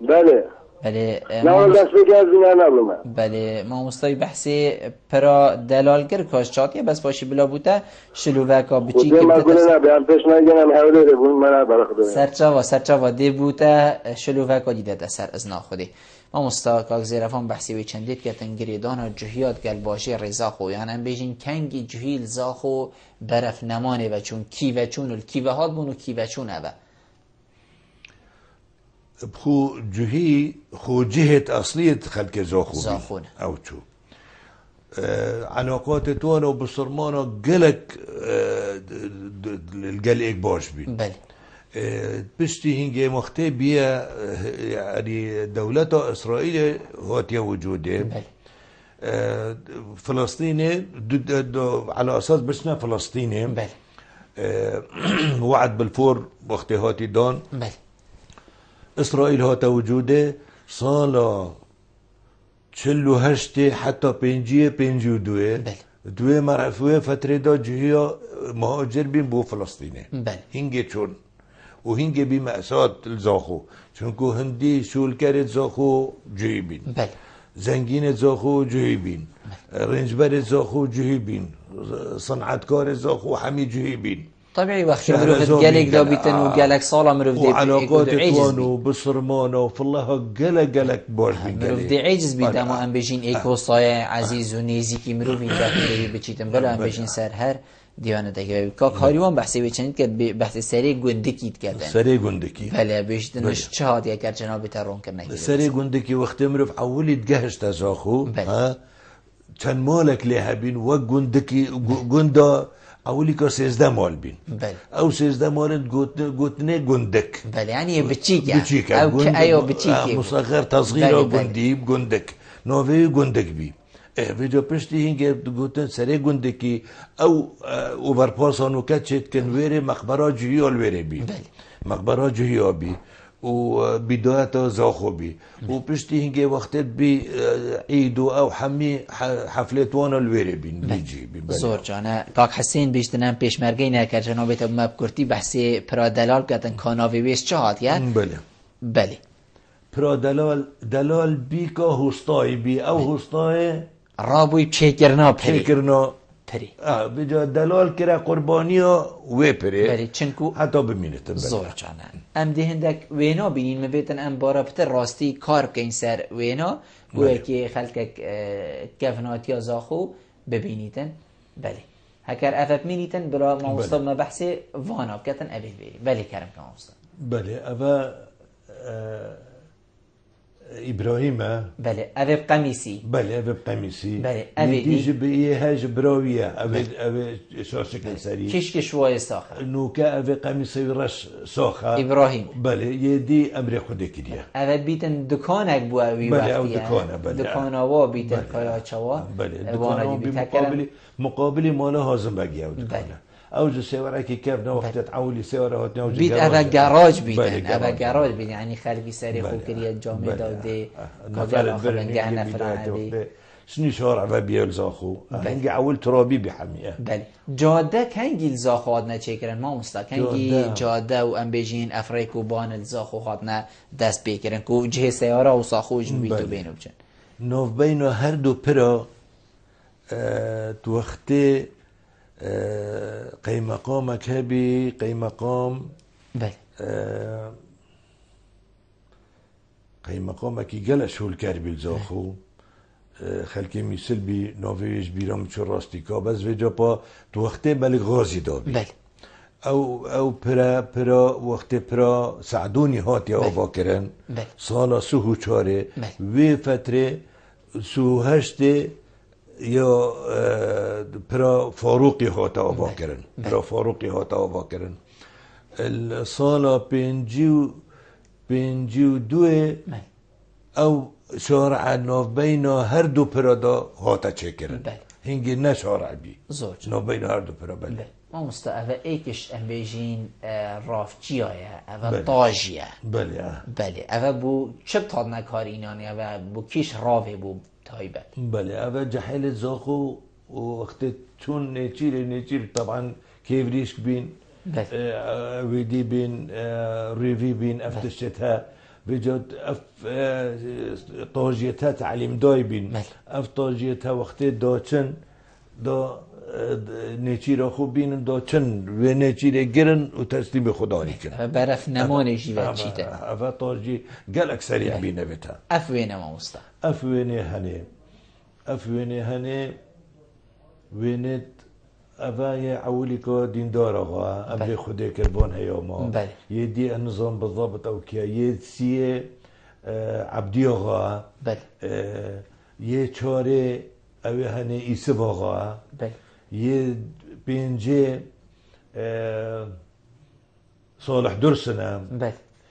بله بله نه دست پیکر از بینار نبلومه بله ما مستوی بحثی پرا دلالگر کاشتاتیه بس باشی بلا بوده شلووکا بچی که بده بیان پیش نگیرم حوله ده بون من برخ سرچاوا دی بوده شلووکا دیده ده سر از ناخودی ما مستوی که زیرفان بحثی وی چندید که تنگریدان جهیات گل باشی رضا خو یعنی هم بیشین کنگی جهیل زاخو برف نمانه و چون کی و چون الکی و هاد بونو کی و چون اوه خو جهی خو جهت اصلية خلق زاخون او شو علاقات توانا وبصرمانا قلق القلق باش بين بله بشتي هنجي مختبية يعني دولة إسرائيل هاتيا وجوده بله فلسطيني على أساس بشنا فلسطيني بله وعد بالفور وقت هاتي دان بله إسرائيل هاتا وجوده صالا چلو هشته حتى پنجی و دوه بله دوه مرفوه فتره دا جهیا مهاجر بین بو فلسطینه بله هنگه چون و هنگه بی مأساد زاخو چونکو هندی شول کرد زاخو جهی بین بله زنگین زاخو جهی بین رنجبر زاخو جهی بین صنعتکار زاخو همی جهی بین طبيعي وقت مروفت قالك دا بيتن وقالك صالة مروف دي وعلاقات توانو بصرمانو وفي الله قلق باش بين مروف دي عجز بيدا ما ام بيجين ايكو صايا عزيز ونيزي كي مروف يدافع بيچيتن بلا ام بيجين سر هر ديانه دغه كاك هاريوان بحثي بيچنيت كد بحث سري گندكيت كردن سري گندكي بله بيشتنش چهاد يكر جناب ترون كرنك سري گندكي وقت مروف اولي تجهش تزاخو ها كان مالك لها بين وگندكي گندا اولی که 13 مال بین بله او 13 مال گوتنه گندک بله يعني بتشيكا او ايوه بتشيكا مصغر تصغير او گندی گندک نووی گندک بی ویدیو پشتی هنگه گوتن سری گندکی او اوورپاسانو کچت کنویره مقبره جهیال ویره بی بله مقبره جهیا بی و بداية زاخو بي وبشتي هنجي وقت بي عيدو او حمي حفلات وانا الويري بين بيجي زور جانا كاك حسين بيشتنم پیش مرگی نکر جنابت ابو مبکرتی بحثی پرا دلال کتن کاناوی ویش چهات یا؟ بله پرا دلال بی که هستای بی او هستای رابوی چکرنا پری پری بجا دلال کرا قربانی و پری بله چنکو حتی بمینتن زور جانا ام ده هندک وینا بینین مبیتن ام بارا پتر راستی کار بکن سر وینا گویا که خلقک کفناتی زاخو ببینیتن بله هکر افت مینیتن برا ما مصطب ما بحثی وانا بکتن ابی بری بله کرم که ما مصطب بله افا إبراهيم بله أبي بقميصي بله أبي بقميصي بله أبي دي بيه هاج براوية أبي شاشك سري كيش شوية ساخة نوكا أبي قميصي رش ساخة إبراهيم بله يدي أمري خودك دي أبي بيتن دكانك بو أبي بله أو دكانه بله دكانه وا بيتن كايا چوا بله دكانه مقابلي مالا هازم بگی أو دكانه اوج سيارة كي كيف وقت تعولي سيارة هات نوج بيت أبا جراج بيتن أبا جراج بيتن يعني خلفي ساري خوكرية جامعة دودي كاجل آخر نجعنا فرعادي شنو شارع وبيال زاخو هنجي عول ترابي بحمية بله جاده کنگی زاخو هاتنا چکرن ما مستا کنگی جاده و ام بیجین افریقو بان الزاخو هاتنا دست بکرن کو جه سیاره و ساخو جنوبی تو بینو بچن نوف بینو هر دو پرا تو وقتی قیمقامك هبي قيمقام بله قيمقامك يجلس هو الكاربي الزاخو خلکی میسل بی نویش بیرام چه راستی که بس وجا پا تو وقتی بله غازی دابی بله او پرا وقتی پرا سعدونی هاتی آوا کرن سالا سوهو چاره وی فتره سو هشته یا پرا فاروقی هاتا آوا کرن پرا فاروقی هاتا آوا کرن سالا پنجی و دوه او شارع ناف بینا هر دو پرادا هاتا چه کرن هنگی نه شارع بی ناف بینا هر دو پرا بله ما مستا اوه ایکش ام بیجین رافچی آیا اوه تاجیه بله اوه بو چه تاد نکاری اینانی اوه بو کیش راوه بو تایبت بله اوه جحیل زاخو وقت چون نیچیر طبعا کیوریش بین ویدی بین ریوی بین افتشتها بجد طاجيتها تعليم دايبين اف طاجيتها وقت داچن دا نيچيرا خوب بين داچن و نيچيره گرن و تسليم خدا نيكن برف نمانه جيوه چيته اف طاجي گلك سريع بينه بتا اف وينه ما مستا اف وينه هنه وينت أبايا عوليكو دين دارغا أبلي خدي كربون هيوما يدي النظام بالضبط أو كيا يدسي عبديغا يشاري أبي هني إسباغا يد بينجي صالح درسنا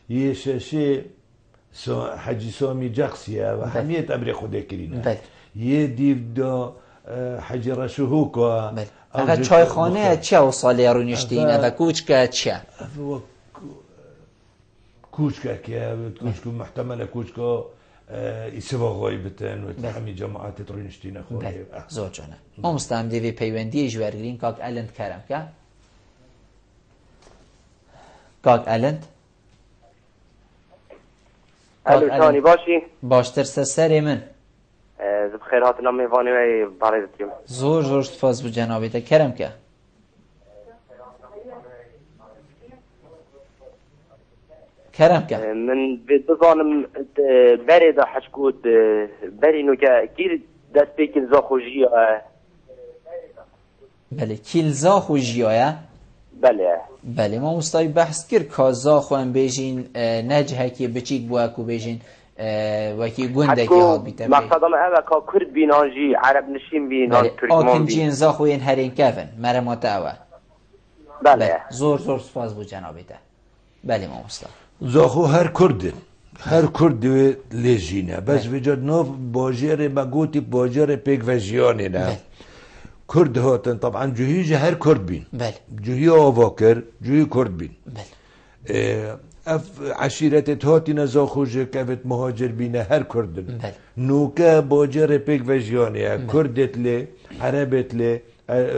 يشاشي حجي سامي جاكسيا وحمية أبلي خدي كرينا يدي دا حجر شهوكا اگه چایخانه چه او سالی رو نشتین اگه کوچکه چه؟ کوچکه که کوچکه محتمله کوچکه ایسواغایی بتن و همی جماعت رو نشتین خواه زود جانه ما مستهم دیوی پیوندی جوارگرین کاک الند کرم که؟ کاک الند؟ الو باشی؟ باشتر سر من بخير هاتنا ميفاني وي باريزتيم زور تفاز بو جنابيته كرم که من بظانم بري دا حشكوت بري نوكا كير دست بيكن زاخو جيا بله كيل زاخو جيا بله ما مستوي بحث كير كازاخو ام بيجين نجهكي بچيك بواكو بيجين وکی گنده که هات بیتم مقصدم اوه که کرد بینان جی عرب نشین بینان ترکمان آکن جین زاخوین هرین کفن مرمات اوه بله زور سپاس بود جنابیده بله ما مستقیم زاخو هر کرد لیجینه بس وجد ناف باجر مگوتی باجر پیک و جیانه نه کرد هاتن طبعا جوهی هر کرد بین جوهی آواکر جوهی کرد بین اف عشيرة هاتي نزاخو جكافت مهاجر بينا هر كردن نوكا باجر بيك فجيانيا كردت لي عربت لي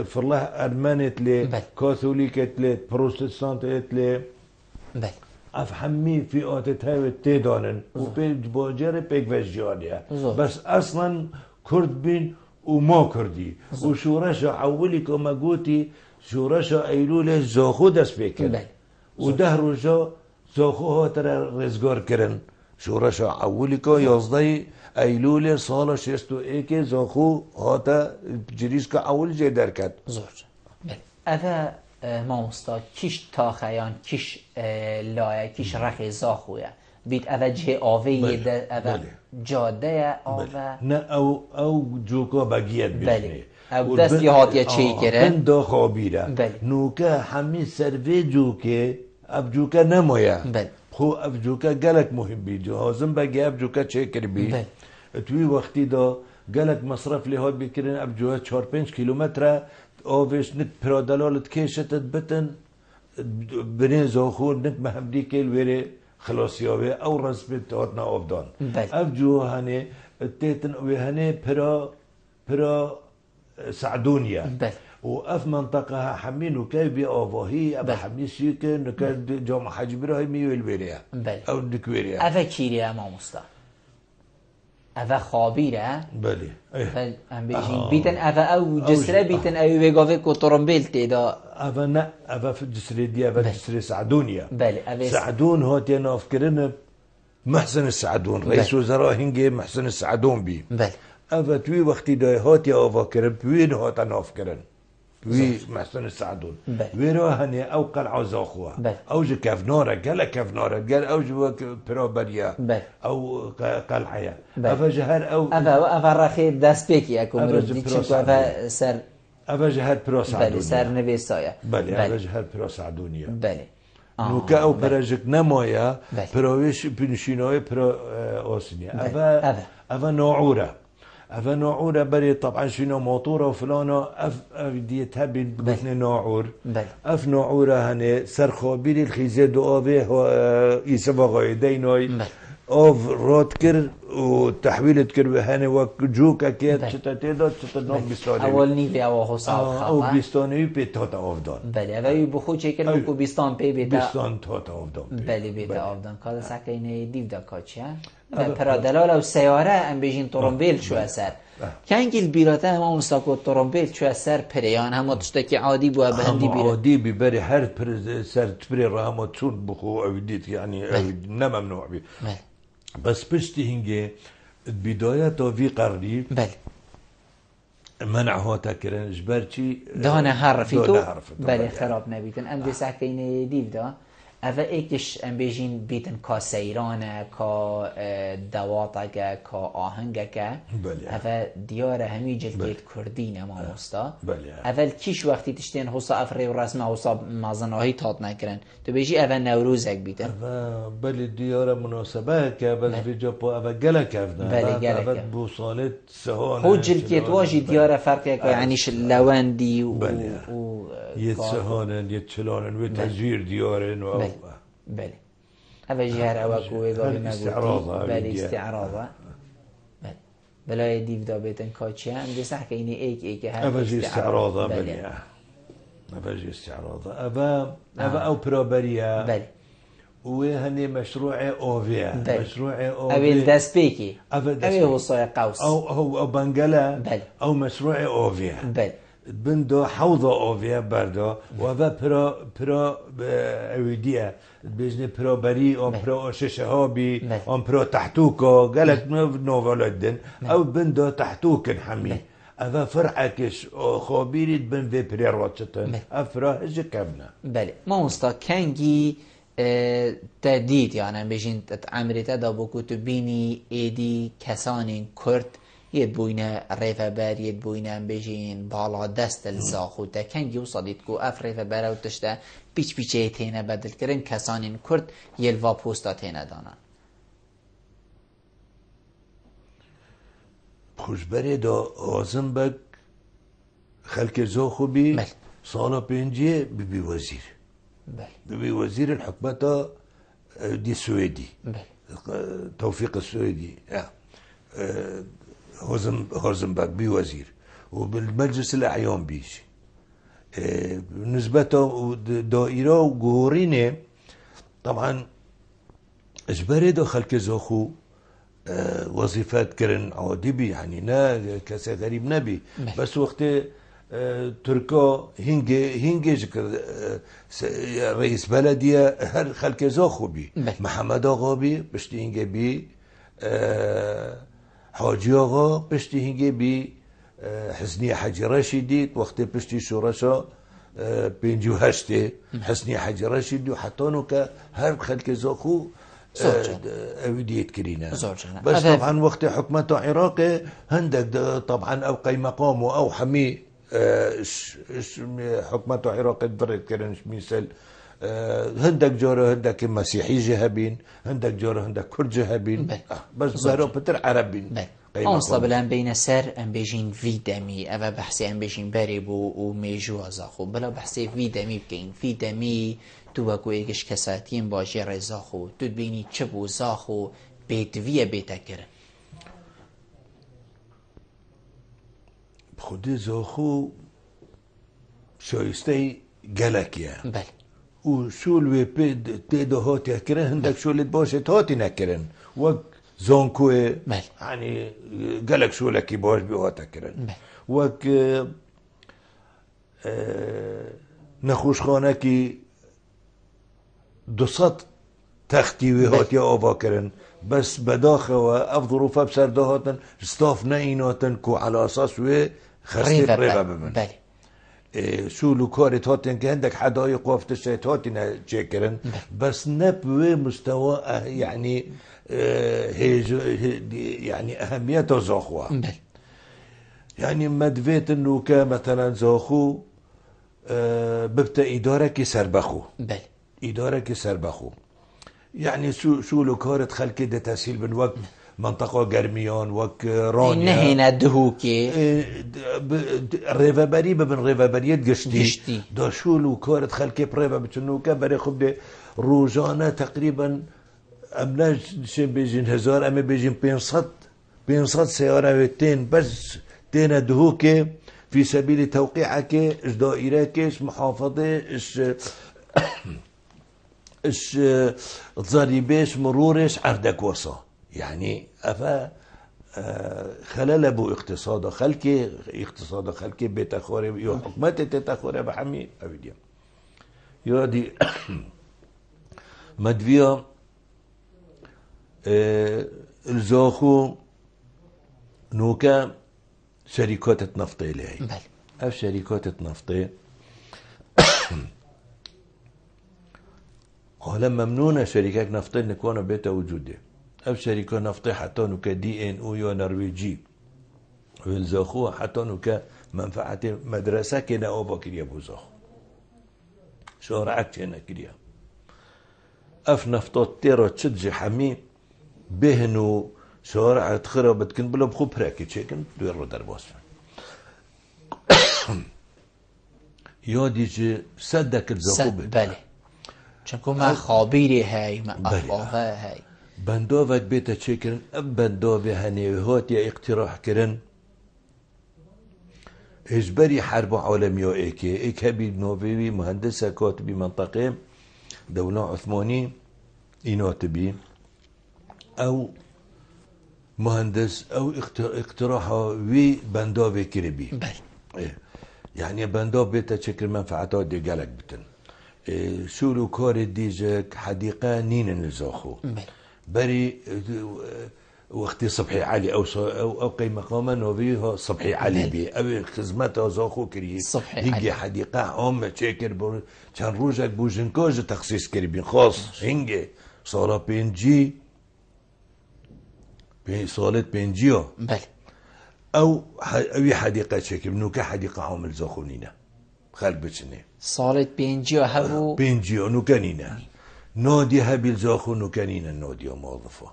فالله ارمنت لي كاثوليكت لي بروتستانت لي اف حمي فئات تاوت تيدانن وبيج باجر بيك فجيانيا بس اصلا كرد بين وما كردي وشورشا عولي كما قوتي شورشا ايلوله زاخو دست بيكن ودهرو جا زاخو هاتر رزگار کرن شورش اولی که 11 ایلول سال 61 زاخو هاتا جریس که اول جه درکد زور اوه ما مستا کیش تاخیان کیش لایه کیش رخ زاخویه بید اوه جه آوه یده اوه جاده آوه نه او جوکا بگیت بیشنه او دستی هاتیه چی کرن بنده خوابیره نوکه همین سروی جوکه ابجوکا نمایا خو ابجوکا گلک مهم بی جهازم بگی ابجوکا چه کر بی توی وقتی دا گلک مصرف لحاد بکرن ابجوکا 4-5 کیلومتر آوش نت برا دلالت كيشت بتن بنين زوخو نت مهمدي كيل ويري خلاص ياوي أو رسم تهاتنا أفضان أفجو هني التيتن وهني برا سعدونيا وأف منطقة حمين وكيبي أوفاهي أبا حمين سيكن وكان جامع حاج إبراهيمي والويريا أو الدكويريا أفا كيريا ما مستا أفا خابيرة بله هم بيجين بيتن أفا أو جسرة بيتن أو ويقافك وطرمبيل تيدا أفا نا أفا في الجسرة دي أفا جسرة سعدونيا بله سعدون هاتي أنا أفكرنا محسن السعدون رئيس وزراء هنجي محسن السعدون بي بله أفا توي وقتي داي هاتي أفكرن بوين هات أنا أفكرن وي محسن السعدون ويرا هني او قلعه زاخوه او جو كافنورا قال كافنورا قال او جو بروبريا او قلعه افا جهر او افا رخي داست بيكي اكو مرد تشكو افا سر افا جهر برو سعدونيا بله سر نويسايا بله افا جهر برو سعدونيا بله نوكا او براجك نمايا برويش بنشينوي برو اوسنيا افا نوعوره أفا نوعورة بري طبعا شنو موطورة وفلانة أف ديتها بين نوعور أف نوعورة هني سرخوبيري الخيزة دو أبيه يسبا غايدينوي أوف روتكر وتحويل تكر هني وجوكا كيت شتاتيدو شتاتنوك بيستاني أول نيفي أو خصاو أو بيستاني بيتاتا أفضان بله أفا يبخو چكر بكو بيستان بي بيتا بيستان تاتا أفضان بله بيتا أفضان كادا ساكيني ديف دا كاتشي برا دلالة وسيارة ام بيجين طرمبيل شو أثر كانجي البيراتا هما مستقو طرمبيل شو أثر بريان هما تشتكي عادي بوا بهندي بيرات عادي ببري هر سر تبري راهما تشون بخو أو ديت يعني نما ممنوع بي بس بشتي هنجي البداية في قرني منع هو تاكرن جبرتي دهنا هرفيتو بله خراب نبيتن ام دي ساكيني ديف دا أفا إيكش أم بيجين بيتن كا سيرانة كا دواتك كا آهنگك أفا ديارة همي جلديت كردين ما مستا أفا الكيش وقتی تشتين حصا أفري ورسمه حصا مازناهي تات نكرن تو بيجي أفا نوروزك بيتن أفا بلي ديارة مناسبة كا بس في جابو أفا قلق أفنا بلي أفا بوصانت سهانة هو جلكيت واجي ديارة فرقك يعني شلواندي يتسهانن يتشلانن وتزوير ديارن بله هذا جهر أواكو ويقابل استعراضة بله استعراضة بله بلا يديف دا بيتن كاتشي هم دي صح كيني ايك هذا استعراضة بله هذا استعراضة أبا أو برابريا بله وهني مشروع أوفيا مشروع أوفيا أبي الدسبيكي أبي هو صايا قوس أو بنجلا أو مشروع أوفيا بله بندو حوضة أوفيا بردو وفا برا أويديا بيجني برا بري أو برا ششهابي أو برا تحتوكو قالت نوفالدن أو بندو تحتوكن حمي أفا فرعكش خابيري بن في بري روتشتن أفرا هجي كابنا بله ما مستا كانجي تدید يعني بيجين عمري تدا بوكو تبيني ايدي كسان كرد يد بوينة ريفا بار يد بوينة بيجين بالا دست الزاخو تا كان يوصديتكو اف ريفا بارا و تشتا بيچ بيچه تينا بدل کرن كسان كرد يلوا پوستا تينا دانا خوشبری دا آزم بک خلق زاخو بي سالا بينجي ببي وزير ببي وزير الحكومة دي سويدي توفيق السويدي هوزنبرغ بي وزير وبالمجلس الأعيان بيجي بالنسبة دائرة وجورينة طبعا اجباري دو خلق زاخو وظيفات كرن عادي يعني نا كسا غريب نبي بس وقت تركا هنجي رئيس بلدية هر خلق زاخو بي محمد آقا بي بشتي هنجي بي حاجی آقا پشتی هنگی بی حسنی حاجی رشیدی وقتی پشتی شورشا 58 حسنی حاجی رشیدی و حتی نو که هر خلق زاخو اوديت كرينا بس طبعا وقت حكمة العراق هندك طبعا او قي مقامه او حمي حكمة العراق درت كرنش مثل هندك جاره هندك مسيحي جهبين هندك جاره هندك كرد جهبين بس زارو بتر عربين مستقبلا ام بین سر ام بیجین وی دمی اوه بحثی ام بیجین بری بو و میجو زاخو بلا بحثی وی دمی بکین وی دمی تو وکو ایگش کساتیم باجی رزاخو تو بینی چه بو زاخو بیت ویه بیتا کرن خودی زاخو شایسته گلکیه بله و شول بید تیده هاتی کرن هندک شولت باشه هاتی نکرن وک زانکوه بله يعني قالك شو لك باش بيوهاتا كرن وك نخوش خانكي دوصات تختي وهات يا أبا كرن بس بداخل وأفضلوا فبسر دهاتن ستاف نايناتن كو على أساس خستي قريبا بمن شو لو كارت هاتن كهندك حدايق وفتشت هاتن جيكرن بس نبوي مستوى يعني يعني أهميته زاخوة يعني مدفيت إنه كمثلا زاخو ببتا إدارة كي سربخو إدارة كي سربخو يعني شو لو كارت خلقي ده تسهيل من وقت منطقة جرميان وك رانيا نهينا دهوكي ريفابري ببن ريفابريات قشتي دا شو لو كارت خلقي بريفا بتنوكا بري خب روزانه تقريبا املاج شي بيجين هزار اما بيجين 500 سيارة وتين بس تينا دهوكي في سبيل توقيعك اش دائرك محافظة اش ضريبش مرورش عردك وصا يعني افا خلال ابو اقتصاد خلقي بتخوري يو حكمت تتخوري بحمي ابيديا يودي مدفيا الزاخو نوكا شركات نفطي لهي اف شركات نفطي ولا ممنونة شركات نفطي نكون بيتا وجوده اف شركات نفطي حتى نوكا دي ان او يو نرويجي والزاخو حتى نوكا منفعة مدرسة كنا اوبا كريا بوزاخو شارعك كنا كريا اف نفطات تيرا تشدجي حمي بهنو شوارع تخرب بتكن بلا بخو براكي تشيكن دويرو درباس ياديجي صدق الزخوب بله چونكو ما خابيري هاي ما اخباها هاي بندوفك بيتا تشيكن بندوفي هنيوهات يا اقتراح كرن اجبري حرب عالمية ايك هبي نوفي مهندسة كاتبي منطقة دولة عثماني يناتبي او مهندس او اقتراحه وي بندوفي كربي بله يعني بندوف بيتا تشكل منفعته دي قالك بتن شو لو كار ديجك حديقه نين نزاخو بري وقتي صبحي علي او قيمه قامه نوبيها صبحي علي بي او خدمته زاخو كري هيجي حديقه عام تشكر كان روجك بوجنكوج تخصيص كربي خاص هنجي صار بينجي صالة بينجيو بله او حديقه شكل نوكا حديقه عامل زاخونينا خلق بتشني صالة بينجيو هبو بينجيو نوكانينا نادي هبيل زاخو نوكانينا نادي موظفه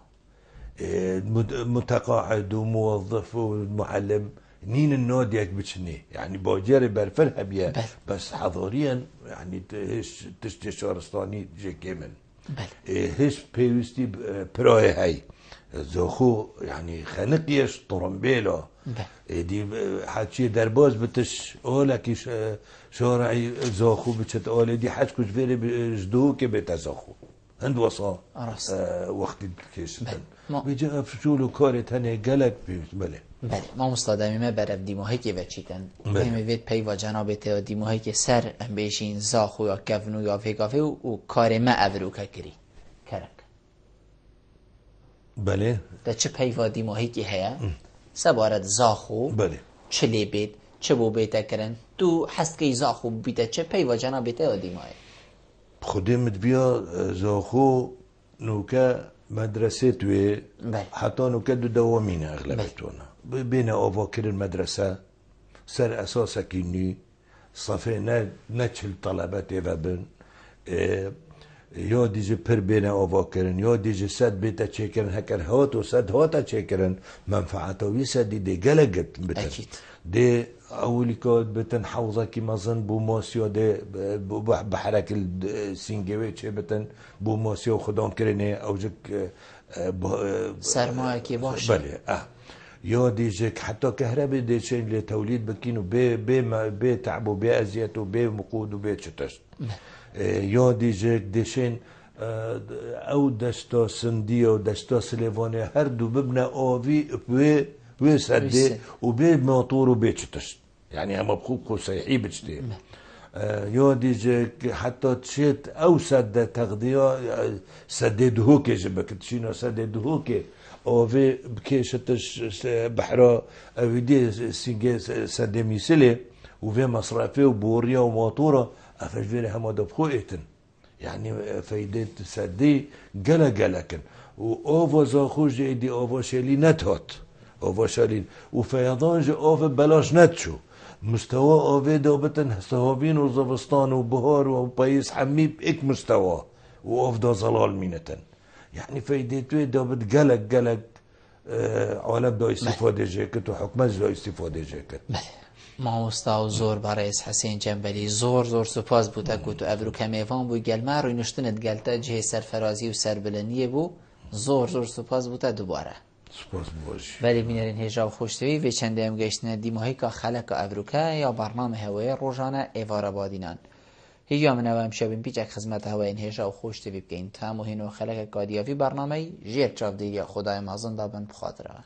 متقاعد وموظف ومعلم نين الناديك بتشني يعني باجري برفلها بيا بس حضاريا يعني تشتي شهرستاني جي كيمن هيش بيوستي براي هاي زاخو يعني خنقيش طرمبيلا دي حكي درباز بتش اولك شارعي زاخو بتشت اولي دي حكوش فيري جدوك بتزاخو هند وصا وقت الكيش بيجا فشولو كاري تاني قالك بله ما مستادمی ما برب دیماهی که وچیتن همه وید پی و جنابت دیماهی که سر بیشین زاخو یا کفنو یا فیکافه و کار ما اولو که کری کرک بله ده چه پی و دیماهی که هیا سبارد زاخو بله چه لی بید چه بو بیتا کرن تو حست که زاخو بیتا چه پی و جنابت دیماهی خودمت بیا زاخو نوکا مدرسة توي حتى نكدو دوامين أغلبتونا بين أفاكر المدرسة سر أساسا كيني صفي نتشل طلبات إفابن یا دیجه پر بینه آوا کرن یا دیجه صد بیتا چه کرن هکر هات و صد هاتا چه کرن منفعتاوی صدی دی گلگت بتن أكيد. دي أولي كود بتن حوضة كي مظن بو ماسيو دي بحرك السينجوي چه بتن بو ماسيو خدام كرنه أو جك سرمایه کی باشه. بله یا دیجک حتی كهرباء ديشين لتوليد بكينو بي تعب وبي أزيت وبي مقود وبي چتش یا دیجک ديشين او دستا سندية و دستا سليفانية هر دو ببنى آوي وي سده وبي موتور وبي چتش يعني هم بخوب خو سيحي بچتي یا دیجک حتی تشيت او سده تغذية سده دهوكي جبك تشينو سده دهوكي اوه بكيشتش بحرا اويدي سيجي سده ميسلي وفي مصرفي وبوريا وموتورة افجفيري هما دبخو ايتن يعني فايدة سدي جلا كن واوفا زاخوش ايدي اوفا شالي نتهات اوفا شالين وفيضانج اوفا بلاش نتشو مستوى اوفا دوبتن صهابين وزبستان وبهار وبايس حميب اك مستوى واوفدا ظلال مينتن يعني فايدته دوبت قلق عالم دا استفاده جاكت وحكمت دا استفاده جاكت مامۆستا و زۆر بە ڕێز حەسێن جەمبەلی زۆر سوپاس بوو تەکوت و ئەبروکە میێڤان بووی گەلما ڕووینشتنت گەلتە جهێ سەرفەرازی و سەربلندیە بوو زۆر سوپاس بووتە دووبارە سپاس باشی ولی بینەرین هێژا و خۆشتەوی وێ چەندەیەم گەیشتنە دیماهیکا خەلەکە ئەبروکە یا بەرنامە هەوەیە ڕۆژانە ئێوارە بادینان هیچ منەوە ئەم شەوین پیچێک خزمەتە هەوەیەن هێژا و خۆشتەوی بکەین تا مهینەوە خەلەکە کادیاوی بەرنامەی ژێر چاودێریە خۆدای مازن دابن بخاترەوە